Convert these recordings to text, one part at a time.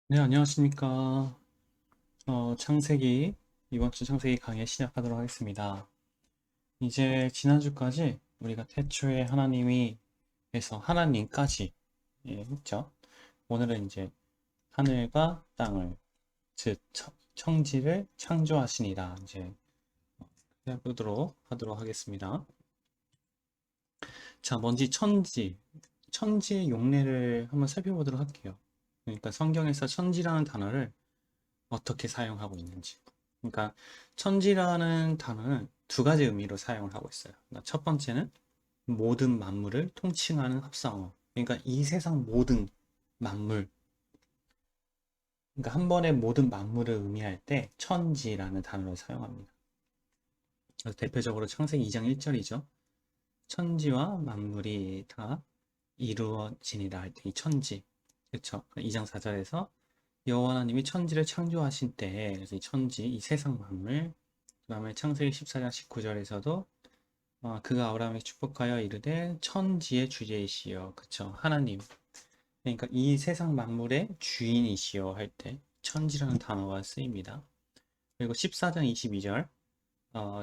네, 안녕하십니까. 창세기, 이번 주 창세기 강의 시작하도록 하겠습니다. 이제 지난주까지 우리가 태초에 하나님이 해서 하나님까지 했죠. 오늘은 이제 하늘과 땅을, 즉, 청지를 창조하시니라. 이제 해보도록 하도록 하겠습니다. 자, 먼저 천지의 용례를 한번 살펴보도록 할게요. 그러니까 성경에서 천지라는 단어를 어떻게 사용하고 있는지. 그러니까 천지라는 단어는 두 가지 의미로 사용을 하고 있어요. 그러니까 첫 번째는 모든 만물을 통칭하는 합성어. 그러니까 이 세상 모든 만물, 그러니까 한 번에 모든 만물을 의미할 때 천지라는 단어를 사용합니다. 그래서 대표적으로 창세기 2장 1절이죠. 천지와 만물이 다 이루어지니라 할 때 이 천지. 그렇죠? 2장 4절에서 여호와 하나님이 천지를 창조하신 때, 그래서 이 천지, 이 세상 만물, 그 다음에 창세기 14장 19절에서도 그가 아브라함에게 축복하여 이르되 천지의 주제이시여. 그쵸? 하나님. 그러니까 이 세상 만물의 주인이시여 할 때 천지라는 단어가 쓰입니다. 그리고 14장 22절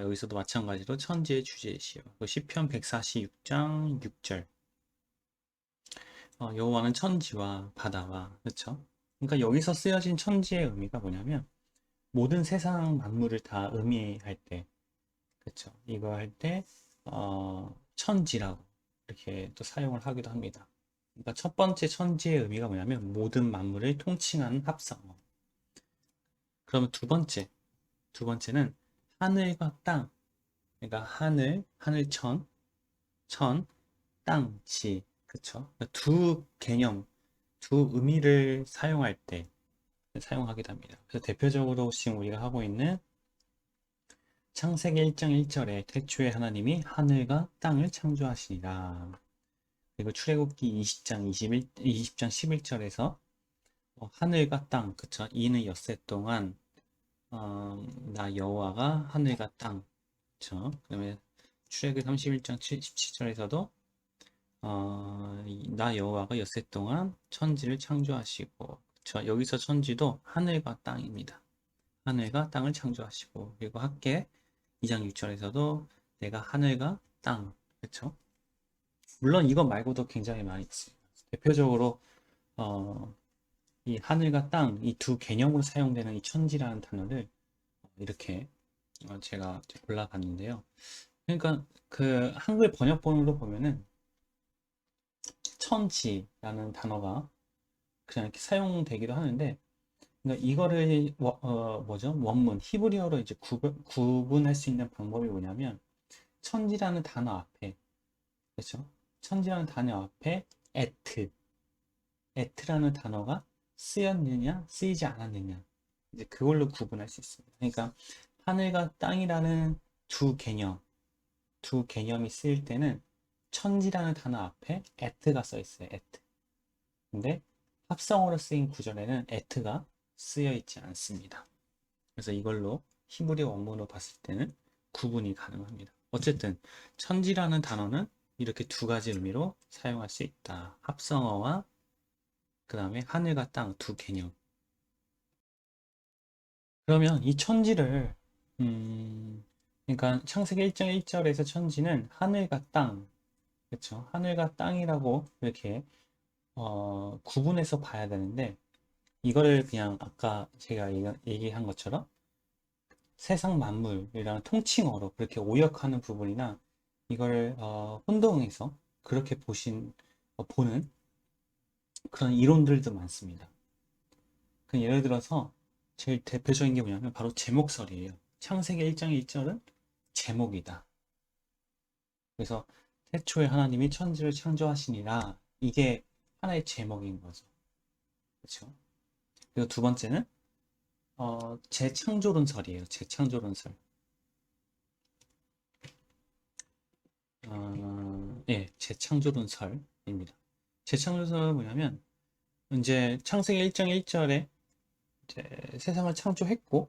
여기서도 마찬가지로 천지의 주제이시여. 또 시편 146장 6절 여호와는 천지와 바다와 그쵸? 그러니까 여기서 쓰여진 천지의 의미가 뭐냐면 모든 세상 만물을 다 의미할 때 그쵸? 이거 할 때, 천지라고 이렇게 또 사용을 하기도 합니다. 그러니까 첫 번째 천지의 의미가 뭐냐면 모든 만물을 통칭하는 합성어. 그러면 두 번째는 하늘과 땅. 그러니까 하늘천, 땅, 지. 그쵸? 그러니까 두 개념, 두 의미를 사용할 때 사용하기도 합니다. 그래서 대표적으로 지금 우리가 하고 있는 창세기 1장 1절에 태초에 하나님이 하늘과 땅을 창조하시니라. 그리고 출애굽기 20장 11절에서 하늘과 땅, 그쵸? 이는 엿새 동안 나 여호와가 하늘과 땅, 그쵸? 그다음에 출애굽기 31장 17절에서도 나 여호와가 엿새 동안 천지를 창조하시고, 그쵸? 여기서 천지도 하늘과 땅입니다. 하늘과 땅을 창조하시고, 그리고 학개 2장 6절에서도 내가 하늘과 땅, 그쵸? 물론 이것 말고도 굉장히 많이 있습니다. 대표적으로 어, 이 하늘과 땅, 이 두 개념으로 사용되는 이 천지라는 단어를 이렇게 제가 골라봤는데요. 그러니까 그 한글 번역본으로 보면은 천지라는 단어가 그냥 이렇게 사용되기도 하는데, 그러니까 이거를 뭐죠? 원문 히브리어로 이제 구분할 수 있는 방법이 뭐냐면 천지라는 단어 앞에 그렇죠? 천지라는 단어 앞에 at, at라는 단어가 쓰였느냐, 쓰이지 않았느냐. 이제 그걸로 구분할 수 있습니다. 그러니까 하늘과 땅이라는 두 개념, 두 개념이 쓰일 때는 천지라는 단어 앞에 at가 써 있어요. at. 근데 합성어로 쓰인 구절에는 at가 쓰여 있지 않습니다. 그래서 이걸로 히브리 원문으로 봤을 때는 구분이 가능합니다. 어쨌든 천지라는 단어는 이렇게 두 가지 의미로 사용할 수 있다. 합성어와 그 다음에 하늘과 땅 두 개념. 그러면 이 천지를 그러니까 창세기 1장 1절에서 천지는 하늘과 땅, 그렇죠? 하늘과 땅이라고 이렇게 구분해서 봐야 되는데 이거를 그냥 아까 제가 얘기한 것처럼 세상 만물이라는 통칭어로 그렇게 오역하는 부분이나 이걸 혼동해서 그렇게 보는 그런 이론들도 많습니다. 그 예를 들어서 제일 대표적인 게 뭐냐면 바로 제목설이에요. 창세기 1장 1절은 제목이다. 그래서 태초에 하나님이 천지를 창조하시니라 이게 하나의 제목인 거죠. 그렇죠? 그리고 두 번째는 재창조론설이에요. 재창조론설. 예, 재창조론설입니다. 재창조론설은 뭐냐면 이제 창세기 1장 1절에 이제 세상을 창조했고,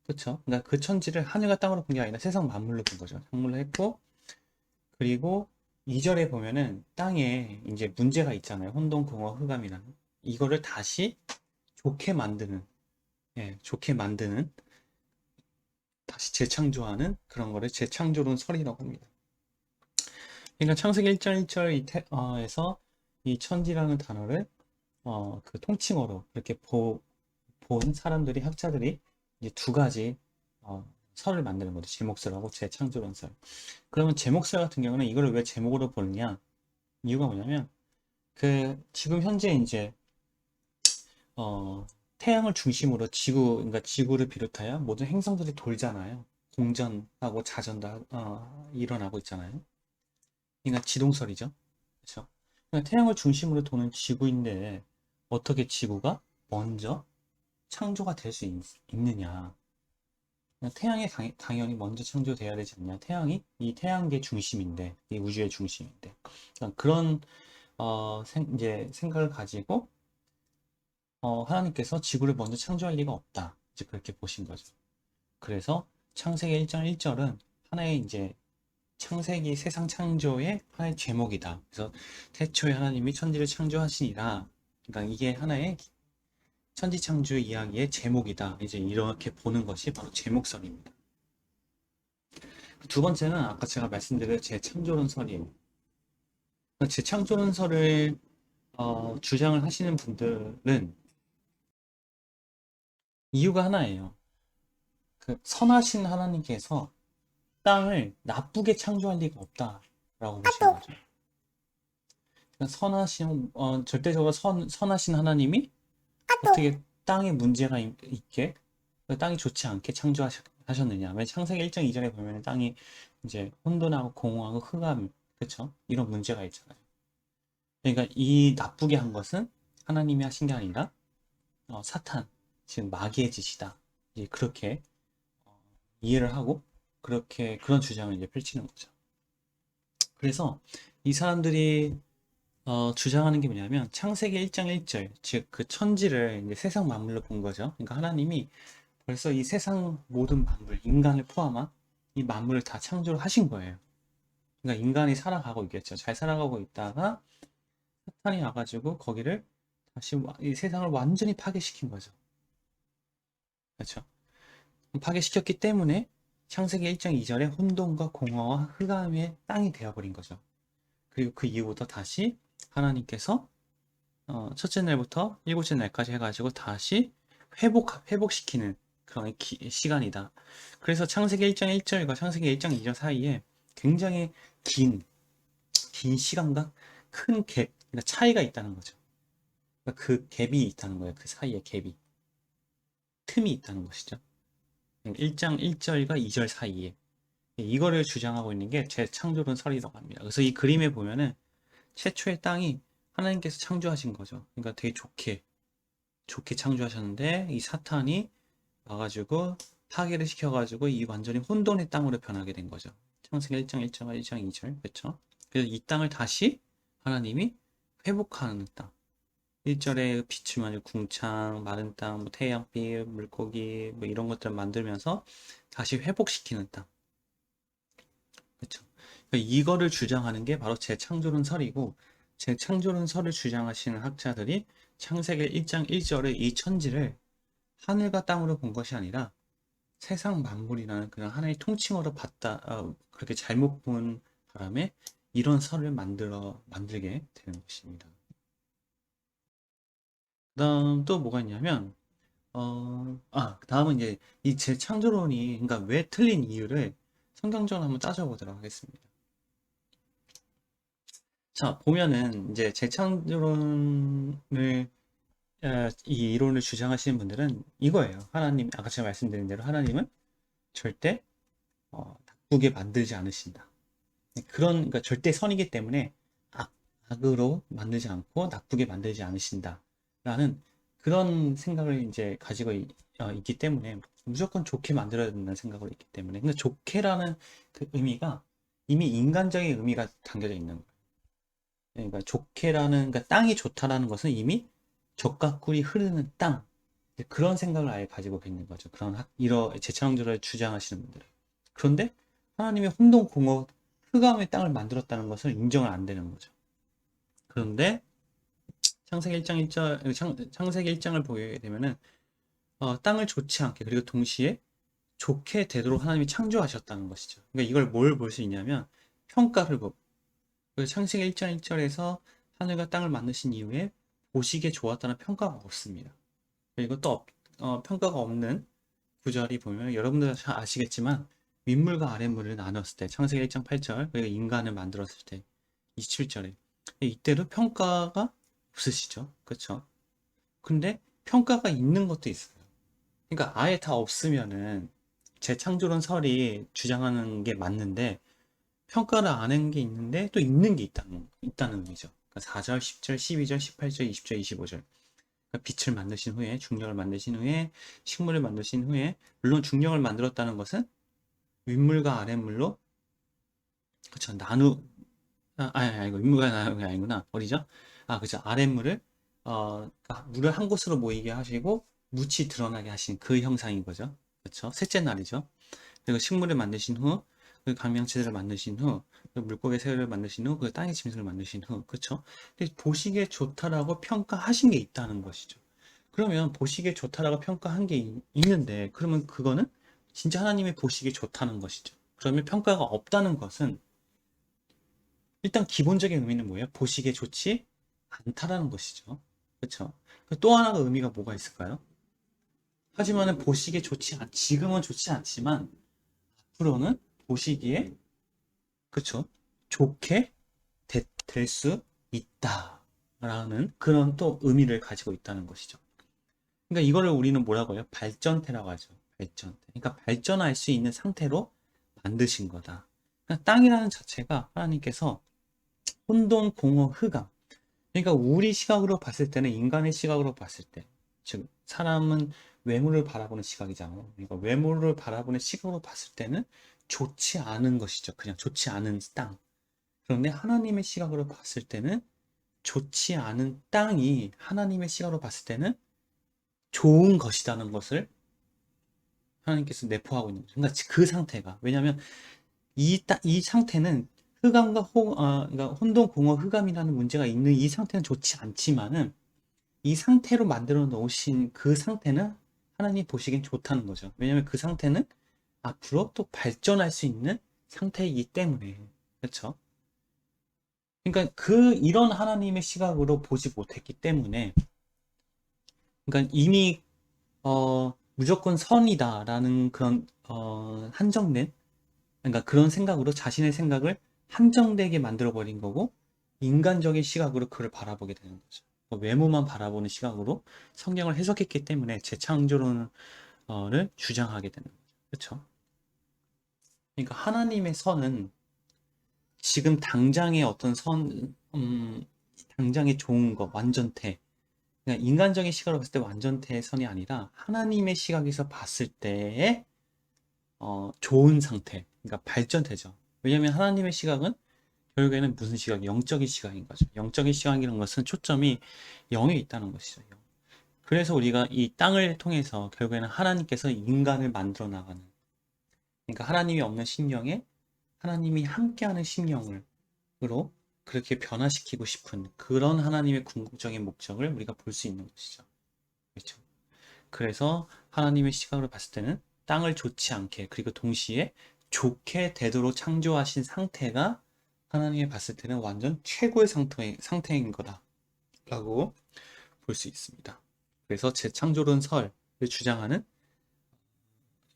그렇죠? 그러니까 그 천지를 하늘과 땅으로 본 게 아니라 세상 만물로 본 거죠. 만물로 했고, 그리고 2절에 보면은 땅에 이제 문제가 있잖아요. 혼돈공허 흑암이라는 이거를 다시 좋게 만드는, 좋게 만드는, 다시 재창조하는 그런 거를 재창조론설이라고 합니다. 그러니까 창세기 1장 1절 에서 이 천지라는 단어를 그 통칭어로 이렇게 본 사람들이, 학자들이 이제 두 가지 설을 만드는 거죠. 제목설하고 재창조론설. 그러면 제목설 같은 경우는 이걸 왜 제목으로 보느냐? 이유가 뭐냐면 그 지금 현재 이제 태양을 중심으로 그러니까 지구를 비롯하여 모든 행성들이 돌잖아요. 공전하고 자전도 일어나고 있잖아요. 그러니까 지동설이죠. 그렇죠? 그러니까 태양을 중심으로 도는 지구인데 어떻게 지구가 먼저 창조가 될 수 있느냐? 태양이 당연히 먼저 창조돼야 되지 않냐? 태양이 이 태양계 중심인데, 이 우주의 중심인데, 그러니까 그런 이제 생각을 가지고 하나님께서 지구를 먼저 창조할 리가 없다. 이제 그렇게 보신 거죠. 그래서 창세기 1장 1절은 하나의 이제 창세기 세상 창조의 하나의 제목이다. 그래서 태초에 하나님이 천지를 창조하시니라. 그러니까 이게 하나의 천지 창조 이야기의 제목이다. 이제 이렇게 보는 것이 바로 제목설입니다. 두 번째는 아까 제가 말씀드린 재창조론설이에요. 재창조론설을 주장을 하시는 분들은 이유가 하나예요. 그 선하신 하나님께서 땅을 나쁘게 창조할 리가 없다라고 보시는 거죠. 그러니까 절대적으로 선하신 하나님이 어떻게 땅에 문제가 있게, 땅이 좋지 않게 창조하셨느냐. 왜 창세기 1장 2절에 보면 땅이 이제 혼돈하고 공허하고 흑암, 그렇죠? 이런 문제가 있잖아요. 그러니까 이 나쁘게 한 것은 하나님이 하신 게 아니라 사탄, 지금 마귀의 짓이다. 이제 그렇게 이해를 하고 그런 주장을 이제 펼치는 거죠. 그래서 이 사람들이 주장하는 게 뭐냐면 창세기 1장 1절, 즉 그 천지를 이제 세상 만물로 본 거죠. 그러니까 하나님이 벌써 이 세상 모든 만물, 인간을 포함한 이 만물을 다 창조를 하신 거예요. 그러니까 인간이 살아가고 있겠죠. 잘 살아가고 있다가 사탄이 와가지고 거기를 다시 이 세상을 완전히 파괴시킨 거죠. 그렇죠? 파괴시켰기 때문에 창세기 1장 2절에 혼돈과 공허와 흑암의 땅이 되어버린 거죠. 그리고 그 이후부터 다시 하나님께서 첫째 날부터 일곱째 날까지 해가지고 다시 회복시키는 그런 시간이다. 그래서 창세기 1장 1절과 창세기 1장 2절 사이에 굉장히 긴 시간과 큰 그러니까 차이가 있다는 거죠. 그러니까 그 갭이 있다는 거예요. 그 사이에 틈이 있다는 것이죠. 1장 1절과 2절 사이에 이거를 주장하고 있는 게 재창조론설이라고 합니다. 그래서 이 그림에 보면은 최초의 땅이 하나님께서 창조하신 거죠. 그러니까 되게 좋게 창조하셨는데 이 사탄이 와가지고 파괴를 시켜가지고 이 완전히 혼돈의 땅으로 변하게 된 거죠. 창세기 1장 1절과 1장 2절. 그렇죠? 그래서 이 땅을 다시 하나님이 회복하는 땅. 1절에 비추면 궁창, 마른 땅, 뭐 태양빛, 물고기 뭐 이런 것들을 만들면서 다시 회복시키는 땅. 그렇죠? 그러니까 이거를 주장하는 게 바로 재창조론설이고, 재창조론설을 주장하시는 학자들이 창세기 1장 1절의 이 천지를 하늘과 땅으로 본 것이 아니라 세상 만물이라는 그런 하나의 통칭어로 그렇게 잘못 본 바람에 이런 설을 만들게 되는 것입니다. 그 다음 또 뭐가 있냐면, 다음은 이제 이 재창조론이, 그러니까 왜 틀린 이유를 성경적으로 한번 따져보도록 하겠습니다. 자, 보면은 이제 재창조론을 이 이론을 주장하시는 분들은 이거예요. 하나님, 아까 제가 말씀드린 대로 하나님은 절대 나쁘게 만들지 않으신다. 그러니까 절대 선이기 때문에 악으로 만들지 않고 나쁘게 만들지 않으신다. 라는 그런 생각을 이제 가지고 있기 때문에 무조건 좋게 만들어야 된다는 생각으로 있기 때문에. 근데 좋게라는 그 의미가 이미 인간적인 의미가 담겨져 있는 거예요. 그러니까 그러니까 땅이 좋다라는 것은 이미 적과 꿀이 흐르는 땅. 그런 생각을 아예 가지고 있는 거죠. 이런 재창조를 주장하시는 분들은. 그런데 하나님의 혼돈, 공허, 흑암의 땅을 만들었다는 것을 인정을 안 되는 거죠. 그런데 창세기 1장 1절, 창세기 1장을 보게 되면은, 땅을 좋지 않게, 그리고 동시에 좋게 되도록 하나님이 창조하셨다는 것이죠. 그러니까 이걸 뭘 볼 수 있냐면, 평가를 보고, 창세기 1장 1절에서 하늘과 땅을 만드신 이후에 보시기에 좋았다는 평가가 없습니다. 그리고 또 평가가 없는 구절이 보면 여러분들 잘 아시겠지만 윗물과 아랫물을 나눴을 때 창세기 1장 8절 그리고 인간을 만들었을 때 27절에 이때도 평가가 없으시죠. 그렇죠? 근데 평가가 있는 것도 있어요. 그러니까 아예 다 없으면은 재창조론 설이 주장하는 게 맞는데 평가를 안 한 게 있는데 또 있는 게 있다는 의미죠. 그러니까 4절, 10절, 12절, 18절, 20절, 25절. 그러니까 빛을 만드신 후에, 중력을 만드신 후에, 식물을 만드신 후에, 물론 중력을 만들었다는 것은 윗물과 아랫물로, 그쵸, 이거 윗물과 나누가 아니구나. 어디죠? 그죠. 아랫물을, 물을 한 곳으로 모이게 하시고, 묻이 드러나게 하신 그 형상인 거죠. 그쵸. 셋째 날이죠. 그리고 식물을 만드신 후, 그 강명체들을 만드신 후, 그 물고기 새를 만드신 후, 그 땅의 짐승을 만드신 후, 그쵸? 근데 보시기에 좋다라고 평가하신 게 있다는 것이죠. 그러면 보시기에 좋다라고 평가한 게 있는데, 그러면 그거는 진짜 하나님이 보시기에 좋다는 것이죠. 그러면 평가가 없다는 것은 일단 기본적인 의미는 뭐예요? 보시기에 좋지 않다라는 것이죠. 그렇죠? 또 하나가 의미가 뭐가 있을까요? 하지만은 보시기에 지금은 좋지 않지만 앞으로는 보시기에 그렇죠? 좋게 될 수 있다라는 그런 또 의미를 가지고 있다는 것이죠. 그러니까 이거를 우리는 뭐라고 해요? 발전태라고 하죠. 발전태. 그러니까 발전할 수 있는 상태로 만드신 거다. 그러니까 땅이라는 자체가 하나님께서 혼돈, 공허, 흑암. 그러니까 우리 시각으로 봤을 때는 인간의 시각으로 봤을 때, 즉 사람은 외모를 바라보는 시각이잖아요. 그러니까 외모를 바라보는 시각으로 봤을 때는 좋지 않은 것이죠. 그냥 좋지 않은 땅. 그런데 하나님의 시각으로 봤을 때는 좋지 않은 땅이 하나님의 시각으로 봤을 때는 좋은 것이라는 것을 하나님께서 내포하고 있는 거죠. 그러니까 그 상태가. 왜냐하면 이 상태는 그러니까 혼돈, 공허, 흑암이라는 문제가 있는 이 상태는 좋지 않지만은 이 상태로 만들어 놓으신 그 상태는 하나님 보시기엔 좋다는 거죠. 왜냐하면 그 상태는 앞으로 또 발전할 수 있는 상태이기 때문에. 그렇죠? 그러니까 이런 하나님의 시각으로 보지 못했기 때문에 그러니까 이미 무조건 선이다라는 그런 한정된 그러니까 그런 생각으로 자신의 생각을 한정되게 만들어 버린 거고 인간적인 시각으로 그를 바라보게 되는 거죠. 외모만 바라보는 시각으로 성경을 해석했기 때문에 재창조론을 주장하게 되는 거죠. 그렇죠? 그러니까 하나님의 선은 지금 당장의 어떤 당장의 좋은 거, 완전태. 그러니까 인간적인 시각으로 봤을 때 완전태의 선이 아니라 하나님의 시각에서 봤을 때의 좋은 상태, 그러니까 발전되죠. 왜냐하면 하나님의 시각은 결국에는 무슨 시각? 영적인 시각인 거죠. 영적인 시각이라는 것은 초점이 영에 있다는 것이죠. 영. 그래서 우리가 이 땅을 통해서 결국에는 하나님께서 인간을 만들어 나가는, 그러니까 하나님이 없는 심령에 하나님이 함께하는 심령으로 그렇게 변화시키고 싶은 그런 하나님의 궁극적인 목적을 우리가 볼 수 있는 것이죠. 그렇죠. 그래서 하나님의 시각으로 봤을 때는 땅을 좋지 않게 그리고 동시에 좋게 되도록 창조하신 상태가 하나님이 봤을 때는 완전 최고의 상태인 거다라고 볼 수 있습니다. 그래서 재창조론 설을 주장하는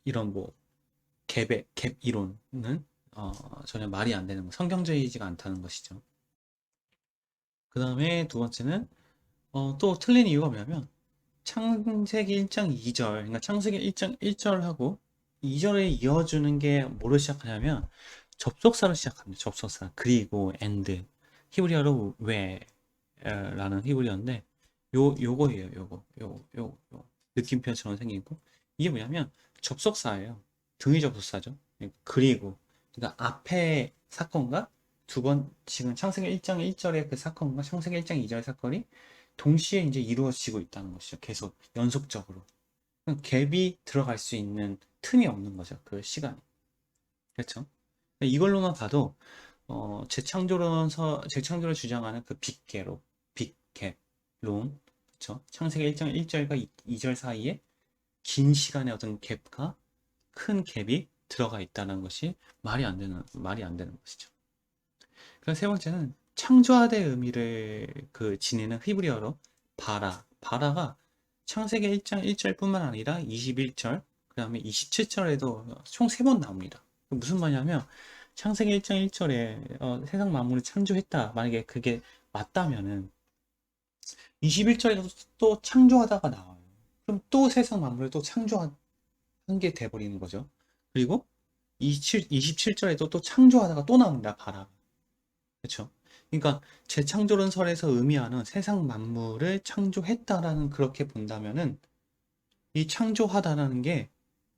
이런 갭 이론은 전혀 말이 안 되는 성경적이지가 않다는 것이죠. 그 다음에 두 번째는 또 틀린 이유가 뭐냐면 창세기 1장 2절, 그러니까 창세기 1장 1절하고 2절에 이어주는 게 뭐로 시작하냐면 접속사로 시작합니다. 접속사. 그리고 and 히브리어로 where라는 히브리어인데 요거예요. 요거 느낌표처럼 생기고 이게 뭐냐면 접속사예요. 등위 접속사죠. 그리고 그러니까 앞에 사건과 지금 창세기 1장 1절의 그 사건과 창세기 1장 2절의 사건이 동시에 이제 이루어지고 있다는 것이죠. 계속 연속적으로. 갭이 들어갈 수 있는 틈이 없는 거죠. 그 시간이. 그렇죠? 이걸로만 봐도 재창조를 주장하는 그 빅갭, 론, 그쵸? 창세기 1장 1절과 2절 사이에 긴 시간의 어떤 갭과 큰 갭이 들어가 있다는 것이 말이 안 되는 것이죠. 그럼 세 번째는 창조하다의 의미를 지니는 히브리어로 바라가 창세기 1장 1절뿐만 아니라 21절, 그 다음에 27절에도 총 3번 나옵니다. 무슨 말이냐면 창세기 1장 1절에 세상 만물을 창조했다. 만약에 그게 맞다면은 21절에도 또 창조하다가 나와요. 그럼 또 세상 만물을 또 창조한 게 돼버리는 거죠. 그리고 27절에도 또 창조하다가 또 나옵니다. 바라. 그렇죠? 그러니까 재창조론설에서 의미하는 세상 만물을 창조했다라는 그렇게 본다면은 이 창조하다라는 게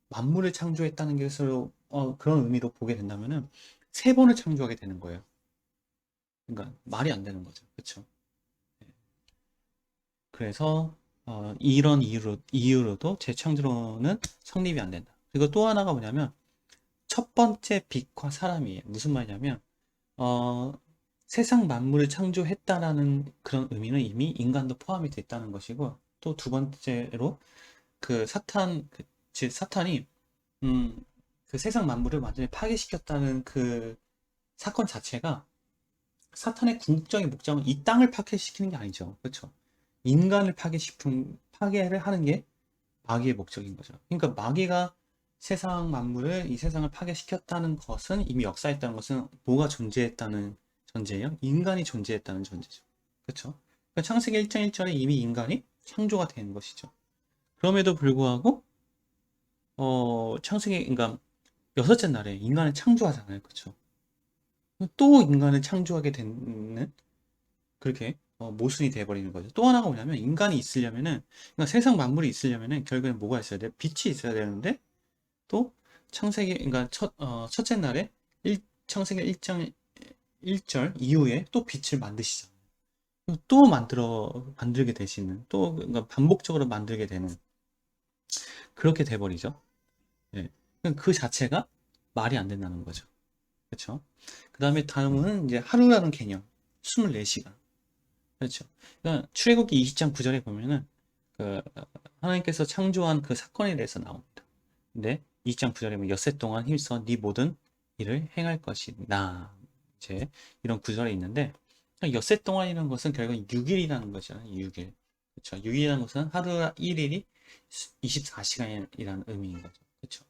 만물을 창조했다는 것으로 그런 의미로 보게 된다면은 3번을 창조하게 되는 거예요. 그러니까 말이 안 되는 거죠. 그렇죠? 그래서 이런 이유로도 재창조론은 성립이 안 된다. 그리고 또 하나가 뭐냐면 첫 번째 빛과 사람이에요. 무슨 말이냐면 어, 세상 만물을 창조했다라는 그런 의미는 이미 인간도 포함이 됐다는 것이고 또 두 번째로 즉 사탄이 음, 그 세상 만물을 완전히 파괴시켰다는 그 사건 자체가 사탄의 궁극적인 목적은 이 땅을 파괴시키는 게 아니죠. 그렇죠? 인간을 파괴를 하는 게 마귀의 목적인 거죠. 그러니까 마귀가 세상 만물을 이 세상을 파괴시켰다는 것은 이미 역사했다는 것은 뭐가 존재했다는 전제예요? 인간이 존재했다는 전제죠. 그렇죠? 그러니까 창세기 1장 1절에 이미 인간이 창조가 된 것이죠. 그럼에도 불구하고 창세기 그러니까 여섯째 날에 인간을 창조하잖아요. 그렇죠? 또 인간을 창조하게 되는 그렇게 모순이 돼버리는 거죠. 또 하나가 뭐냐면 인간이 있으려면은 그러니까 세상 만물이 있으려면은 결국엔 뭐가 있어야 돼? 빛이 있어야 되는데 또 창세기 그러니까 첫째 날에 창세기 1장 1절 이후에 또 빛을 만드시잖아요. 또 만들게 되시는 또 그러니까 반복적으로 만들게 되는 그렇게 돼버리죠. 예. 그 자체가 말이 안 된다는 거죠. 그렇죠? 그 다음에 다음은 이제 하루라는 개념 24시간. 그렇죠. 그러니까 출애굽기 20장 9절에 보면은 그 하나님께서 창조한 그 사건에 대해서 나옵니다. 근데 2장 9절에 보면 엿새 동안 힘써 네 모든 일을 행할 것이다. 이제 이런 구절이 있는데 엿새 동안이라는 것은 결국 6일이라는 거잖아요. 6일. 그렇죠. 6일이라는 것은 하루 1일이 24시간이라는 의미인 거죠. 그렇죠.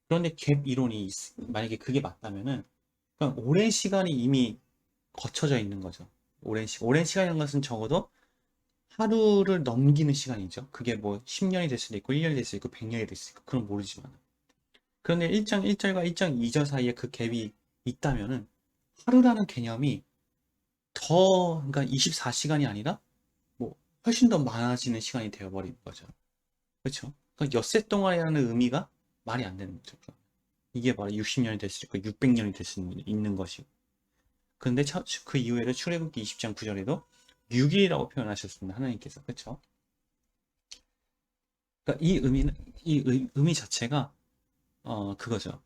그런데 갭 이론이 만약에 그게 맞다면은 그러니까 오랜 시간이 이미 거쳐져 있는 거죠. 오랜 시간이라는 것은 적어도 하루를 넘기는 시간이죠. 그게 뭐 10년이 될 수도 있고 1년이 될 수도 있고 100년이 될 수도 있고 그건 모르지만 그런데 1장 1절과 1장 2절 사이에 그 갭이 있다면은 하루라는 개념이 그러니까 24시간이 아니라 뭐 훨씬 더 많아지는 시간이 되어버리는 거죠. 그렇죠? 그러니까 엿새 동안이라는 의미가 말이 안 되는 거죠. 이게 바로 60년이 될 수 있고 600년이 될 수 있는 것이고 그런데 그 이후에도 출애굽기 20장 9절에도 6일이라고 표현하셨습니다. 하나님께서. 그렇죠? 그러니까 의미 자체가 그거죠.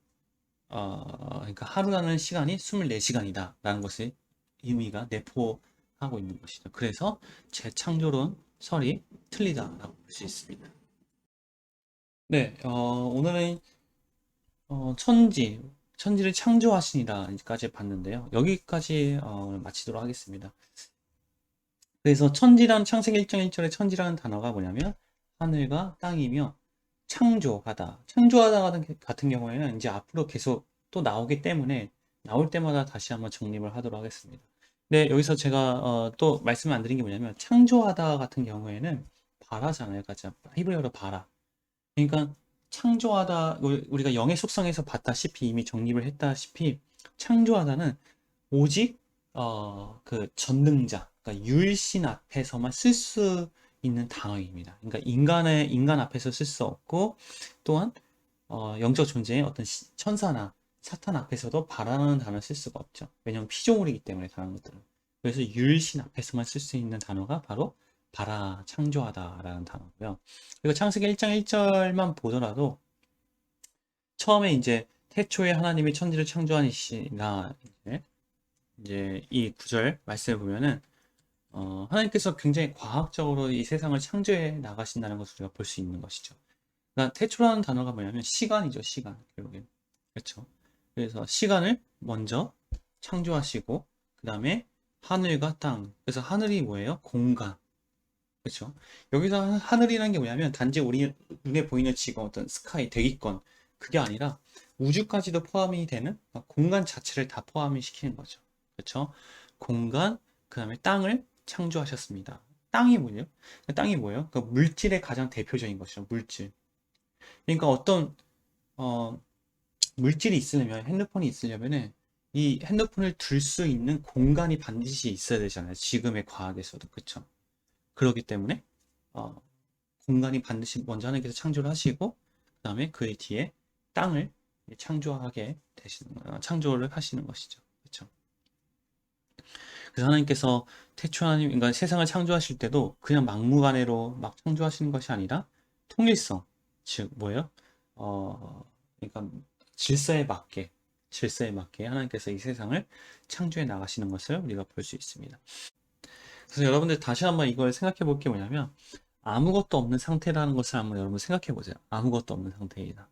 그러니까 하루라는 시간이 24시간이다 라는 것을 의미가 내포하고 있는 것이죠. 그래서 재창조론 설이 틀리다라고 볼 수 있습니다. 네, 오늘은 천지를 창조하시니라까지 봤는데요. 여기까지 마치도록 하겠습니다. 그래서 창세기 1장 1절에 천지라는 단어가 뭐냐면 하늘과 땅이며 창조하다 같은 경우에는 이제 앞으로 계속 또 나오기 때문에 나올 때마다 다시 한번 정립을 하도록 하겠습니다. 네, 여기서 제가 또 말씀을 안 드린 게 뭐냐면 창조하다 같은 경우에는 바라잖아요. 그러니까 히브리어로 바라. 그러니까 창조하다 우리가 영의 속성에서 봤다시피 이미 정립을 했다시피 창조하다는 오직 그 전능자, 그러니까 유일신 앞에서만 쓸 수 있는 단어입니다. 그러니까 인간 앞에서 쓸 수 없고 또한 영적 존재의 어떤 천사나 사탄 앞에서도 바라는 단어를 쓸 수가 없죠. 왜냐하면 피조물이기 때문에 다른 것들은. 그래서 유일신 앞에서만 쓸 수 있는 단어가 바로 바라, 창조하다라는 단어고요. 그리고 창세기 1장 1절만 보더라도 처음에 이제 태초에 하나님이 천지를 창조하시나 이제 이 구절 말씀을 보면은 하나님께서 굉장히 과학적으로 이 세상을 창조해 나가신다는 것을 우리가 볼 수 있는 것이죠. 그러니까 태초라는 단어가 뭐냐면 시간이죠, 시간. 결국엔. 그렇죠. 그래서 시간을 먼저 창조하시고, 그 다음에 하늘과 땅. 그래서 하늘이 뭐예요? 공간. 그렇죠. 여기서 하늘이라는 게 뭐냐면 단지 우리 눈에 보이는 지금 어떤 스카이, 대기권 그게 아니라 우주까지도 포함이 되는 공간 자체를 다 포함이 시키는 거죠. 그렇죠. 공간, 그 다음에 땅을 창조하셨습니다. 땅이 뭐예요? 땅이 뭐예요? 그 물질의 가장 대표적인 것이죠. 물질. 그러니까 어떤 어, 물질이 있으려면 핸드폰이 있으려면은 이 핸드폰을 둘 수 있는 공간이 반드시 있어야 되잖아요. 지금의 과학에서도 그렇죠. 그렇기 때문에 어, 공간이 반드시 먼저 하나님께서 창조를 하시고 그 다음에 그 뒤에 땅을 창조하게 되시는 창조를 하시는 것이죠. 그렇죠. 그래서 하나님께서 태초 하나님, 그러니까 세상을 창조하실 때도 그냥 막무가내로 막 창조하시는 것이 아니라 통일성, 즉 뭐예요? 그러니까 질서에 맞게 질서에 맞게 하나님께서 이 세상을 창조해 나가시는 것을 우리가 볼 수 있습니다. 그래서 여러분들 다시 한번 이걸 생각해 볼 게 뭐냐면 아무것도 없는 상태라는 것을 한번 여러분 생각해 보세요. 아무것도 없는 상태이다.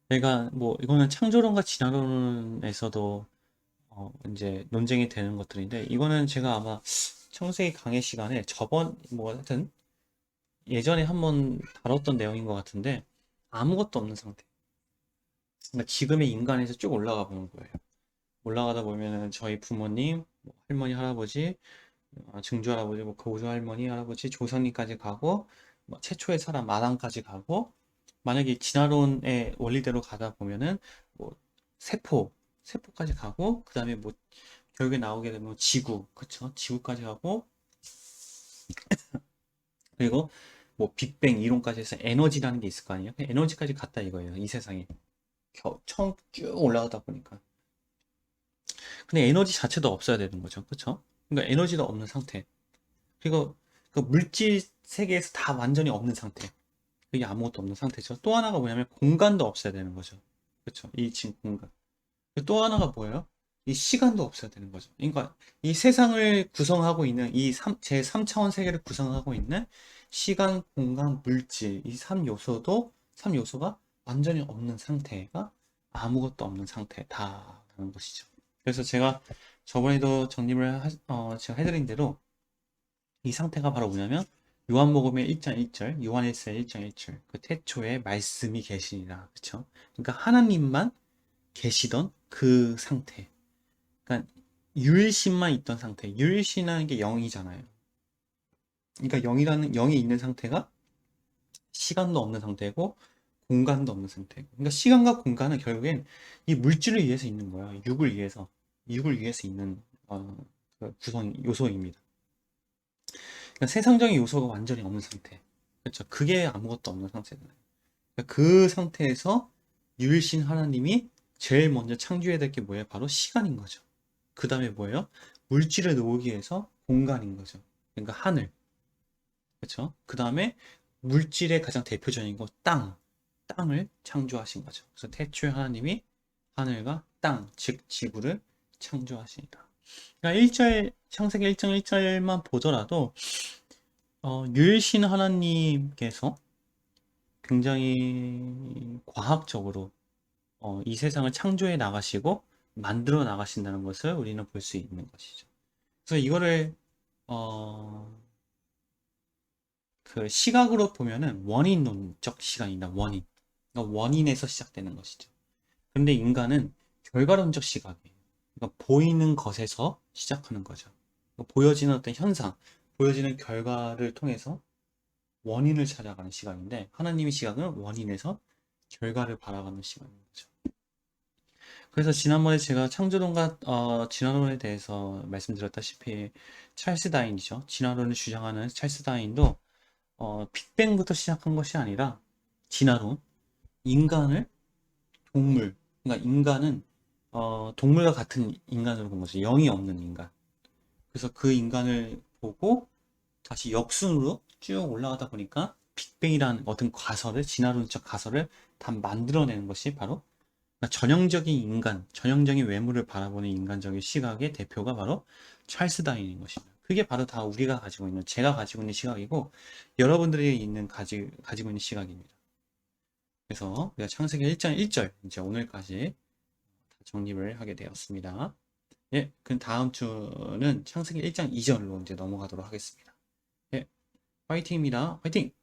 내가 뭐 이거는 창조론과 진화론에서도 이제 논쟁이 되는 것들인데 이거는 제가 아마 청세기 강의 시간에 저번 뭐 하여튼 예전에 한번 다뤘던 내용인 것 같은데 아무것도 없는 상태. 그러니까 지금의 인간에서 쭉 올라가 보는 거예요. 올라가다 보면은 저희 부모님, 뭐 할머니, 할아버지, 증조 할아버지, 뭐 고조 할머니, 할아버지, 조상님까지 가고 뭐 최초의 사람 아담까지 가고 만약에 진화론의 원리대로 가다 보면은 뭐 세포까지 가고 그 다음에 뭐 결국에 나오게 되면 지구, 그쵸? 지구까지 가고 그리고 뭐 빅뱅 이론까지 해서 에너지라는 게 있을 거 아니에요? 에너지까지 갔다 이거예요. 이 세상에 처음 쭉 올라가다 보니까. 근데 에너지 자체도 없어야 되는 거죠, 그쵸? 그러니까 에너지도 없는 상태. 그리고 그 물질 세계에서 다 완전히 없는 상태. 그게 아무것도 없는 상태죠. 또 하나가 뭐냐면 공간도 없어야 되는 거죠. 그쵸? 이 지금 공간. 또 하나가 뭐예요? 이 시간도 없어야 되는 거죠. 그러니까 이 세상을 구성하고 있는 이 제 3차원 세계를 구성하고 있는 시간, 공간, 물질 이 3요소가 완전히 없는 상태가 아무것도 없는 상태다라는 것이죠. 그래서 제가 저번에도 정립을 제가 해드린 대로 이 상태가 바로 뭐냐면 요한복음의 1장 1절, 요한일서 1장 1절 그 태초에 말씀이 계시니라. 그렇죠? 그러니까 하나님만 계시던 그 상태. 그러니까 유일신만 있던 상태. 유일신이라는 게 0이잖아요. 그러니까 0이 있는 상태가 시간도 없는 상태고 공간도 없는 상태고. 그러니까 시간과 공간은 결국엔 이 물질을 위해서 있는 거야. 육을 위해서 있는 그 구성 요소입니다. 그러니까 세상적인 요소가 완전히 없는 상태. 그렇죠? 그게 아무것도 없는 상태잖아요. 그러니까 그 상태에서 유일신 하나님이 제일 먼저 창조해야 될 게 뭐예요? 바로 시간인 거죠. 그 다음에 뭐예요? 물질을 놓기 위해서 공간인 거죠. 그러니까 하늘. 그렇죠? 그 다음에 물질의 가장 대표적인 거 땅을 창조하신 거죠. 그래서 태초에 하나님이 하늘과 땅, 즉 지구를 창조하시니라. 그러니까 1절 창세기 1장 1절만 보더라도 유일신 하나님께서 굉장히 과학적으로 이 세상을 창조해 나가시고 만들어 나가신다는 것을 우리는 볼 수 있는 것이죠. 그래서 이거를 그 시각으로 보면은 원인론적 시간이다. 원인. 그러니까 원인에서 시작되는 것이죠. 그런데 인간은 결과론적 시각이에요. 그러니까 보이는 것에서 시작하는 거죠. 그러니까 보여지는 어떤 현상, 보여지는 결과를 통해서 원인을 찾아가는 시각인데 하나님의 시각은 원인에서 결과를 바라가는 시각인 거죠. 그래서 지난번에 제가 창조론과 진화론에 대해서 말씀드렸다시피 찰스 다인이죠. 진화론을 주장하는 찰스 다인도 빅뱅부터 시작한 것이 아니라 진화론, 인간을 그러니까 인간은 동물과 같은 인간으로 본 거죠. 영이 없는 인간. 그래서 그 인간을 보고 다시 역순으로 쭉 올라가다 보니까 빅뱅이라는 어떤 진화론적 가설을 다 만들어내는 것이 바로 그러니까 전형적인 인간, 전형적인 외모를 바라보는 인간적인 시각의 대표가 바로 찰스 다윈인 것입니다. 그게 바로 다 우리가 가지고 있는, 제가 가지고 있는 시각이고, 여러분들이 가지고 있는 시각입니다. 그래서 우리가 창세기 1장 1절, 이제 오늘까지 다 정립을 하게 되었습니다. 예, 그 다음 주는 창세기 1장 2절로 이제 넘어가도록 하겠습니다. 예, 화이팅입니다. 화이팅!